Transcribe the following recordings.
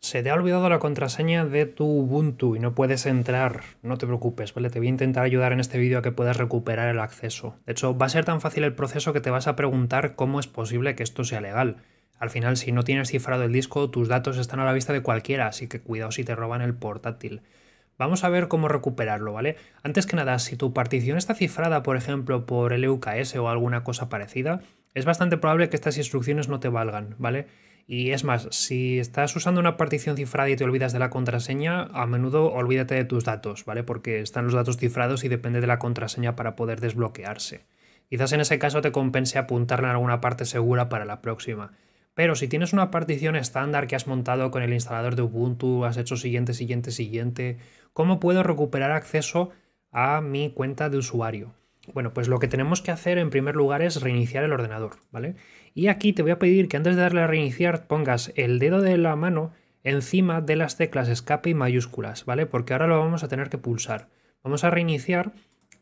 Se te ha olvidado la contraseña de tu Ubuntu y no puedes entrar. No te preocupes, ¿vale? Te voy a intentar ayudar en este vídeo a que puedas recuperar el acceso. De hecho, va a ser tan fácil el proceso que te vas a preguntar cómo es posible que esto sea legal. Al final, si no tienes cifrado el disco, tus datos están a la vista de cualquiera, así que cuidado si te roban el portátil. Vamos a ver cómo recuperarlo, ¿vale? Antes que nada, si tu partición está cifrada, por ejemplo, por LUKS o alguna cosa parecida, es bastante probable que estas instrucciones no te valgan, ¿vale? Y es más, si estás usando una partición cifrada y te olvidas de la contraseña, a menudo olvídate de tus datos, ¿vale? Porque están los datos cifrados y depende de la contraseña para poder desbloquearse. Quizás en ese caso te compense apuntarla en alguna parte segura para la próxima. Pero si tienes una partición estándar que has montado con el instalador de Ubuntu, has hecho siguiente, ¿cómo puedo recuperar acceso a mi cuenta de usuario? Bueno, pues lo que tenemos que hacer en primer lugar es reiniciar el ordenador, ¿vale? Y aquí te voy a pedir que antes de darle a reiniciar pongas el dedo de la mano encima de las teclas escape y mayúsculas, ¿vale? Porque ahora lo vamos a tener que pulsar. Vamos a reiniciar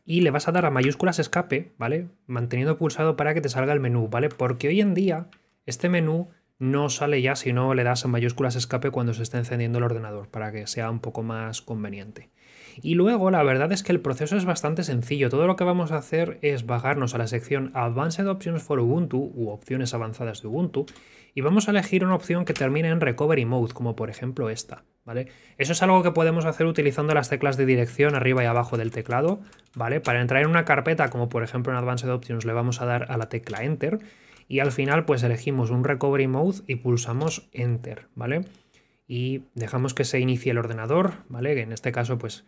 y le vas a dar a mayúsculas escape, ¿vale? Manteniendo pulsado para que te salga el menú, ¿vale? Porque hoy en día este menú no sale ya si no le das a mayúsculas escape cuando se esté encendiendo el ordenador, para que sea un poco más conveniente. Y luego la verdad es que el proceso es bastante sencillo. Todo lo que vamos a hacer es bajarnos a la sección Advanced Options for Ubuntu u opciones avanzadas de Ubuntu y vamos a elegir una opción que termine en Recovery Mode, como por ejemplo esta, ¿vale? Eso es algo que podemos hacer utilizando las teclas de dirección arriba y abajo del teclado, ¿vale? Para entrar en una carpeta, como por ejemplo en Advanced Options, le vamos a dar a la tecla Enter y al final pues elegimos un Recovery Mode y pulsamos Enter, ¿vale? Y dejamos que se inicie el ordenador, ¿vale? Que en este caso pues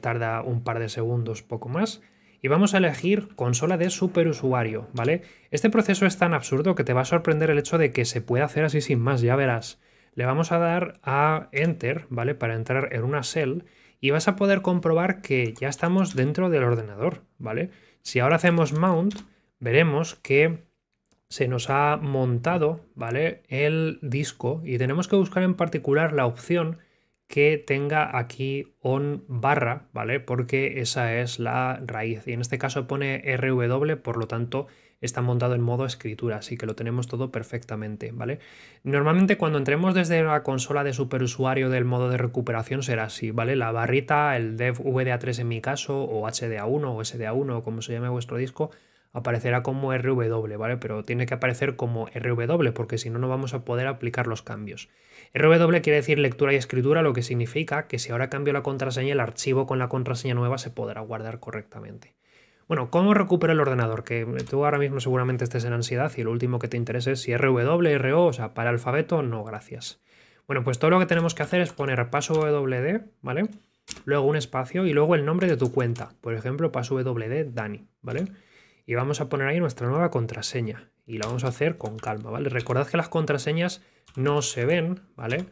tarda un par de segundos, poco más. Y vamos a elegir consola de superusuario, ¿vale? Este proceso es tan absurdo que te va a sorprender el hecho de que se pueda hacer así sin más, ya verás. Le vamos a dar a Enter, ¿vale? Para entrar en una shell y vas a poder comprobar que ya estamos dentro del ordenador, ¿vale? Si ahora hacemos Mount, veremos que se nos ha montado, ¿vale? El disco y tenemos que buscar en particular la opción que tenga aquí on barra, ¿vale? Porque esa es la raíz y en este caso pone RW, por lo tanto está montado en modo escritura, así que lo tenemos todo perfectamente, ¿vale? Normalmente cuando entremos desde la consola de superusuario del modo de recuperación será así, ¿vale? La barrita, el dev VDA3 en mi caso, o HDA1 o SDA1 o como se llame vuestro disco, aparecerá como RW, ¿vale? Pero tiene que aparecer como RW porque si no, no vamos a poder aplicar los cambios. RW quiere decir lectura y escritura, lo que significa que si ahora cambio la contraseña, el archivo con la contraseña nueva se podrá guardar correctamente. Bueno, ¿cómo recupero el ordenador? Que tú ahora mismo seguramente estés en ansiedad y lo último que te interesa es si RW, RO, o sea, para alfabeto, no, gracias. Bueno, pues todo lo que tenemos que hacer es poner paso WD, ¿vale? Luego un espacio y luego el nombre de tu cuenta. Por ejemplo, paso WD Dani, ¿vale? Y vamos a poner ahí nuestra nueva contraseña y la vamos a hacer con calma, ¿vale? Recordad que las contraseñas no se ven, ¿vale?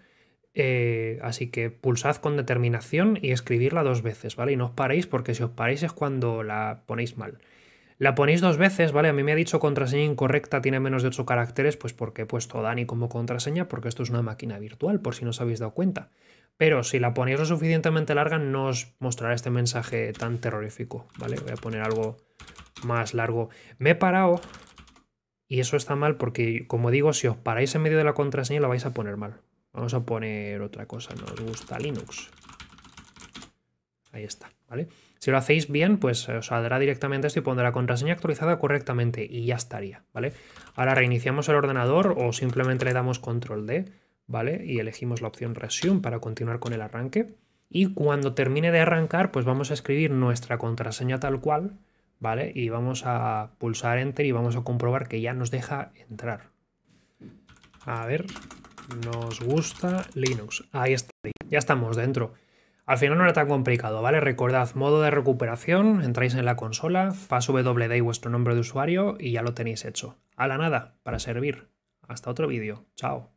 Así que pulsad con determinación y escribirla 2 veces, ¿vale? Y no os paréis porque si os paréis es cuando la ponéis mal. La ponéis 2 veces, ¿vale? A mí me ha dicho contraseña incorrecta, tiene menos de 8 caracteres, pues porque he puesto Dani como contraseña, porque esto es una máquina virtual, por si no os habéis dado cuenta. Pero si la ponéis lo suficientemente larga, no os mostrará este mensaje tan terrorífico, ¿vale? Voy a poner algo más largo. Me he parado y eso está mal porque, como digo, si os paráis en medio de la contraseña lo vais a poner mal. Vamos a poner otra cosa, nos gusta Linux. Ahí está, ¿vale? Si lo hacéis bien, pues os saldrá directamente esto y pondrá la contraseña actualizada correctamente y ya estaría, ¿vale? Ahora reiniciamos el ordenador o simplemente le damos control D, ¿vale? Y elegimos la opción Resume para continuar con el arranque. Y cuando termine de arrancar, pues vamos a escribir nuestra contraseña tal cual, ¿vale? Y vamos a pulsar Enter y vamos a comprobar que ya nos deja entrar. A ver, nos gusta Linux. Ahí está, ya estamos dentro. Al final no era tan complicado, ¿vale? Recordad, modo de recuperación, entráis en la consola, paso WD y vuestro nombre de usuario y ya lo tenéis hecho. A la nada, para servir. Hasta otro vídeo. Chao.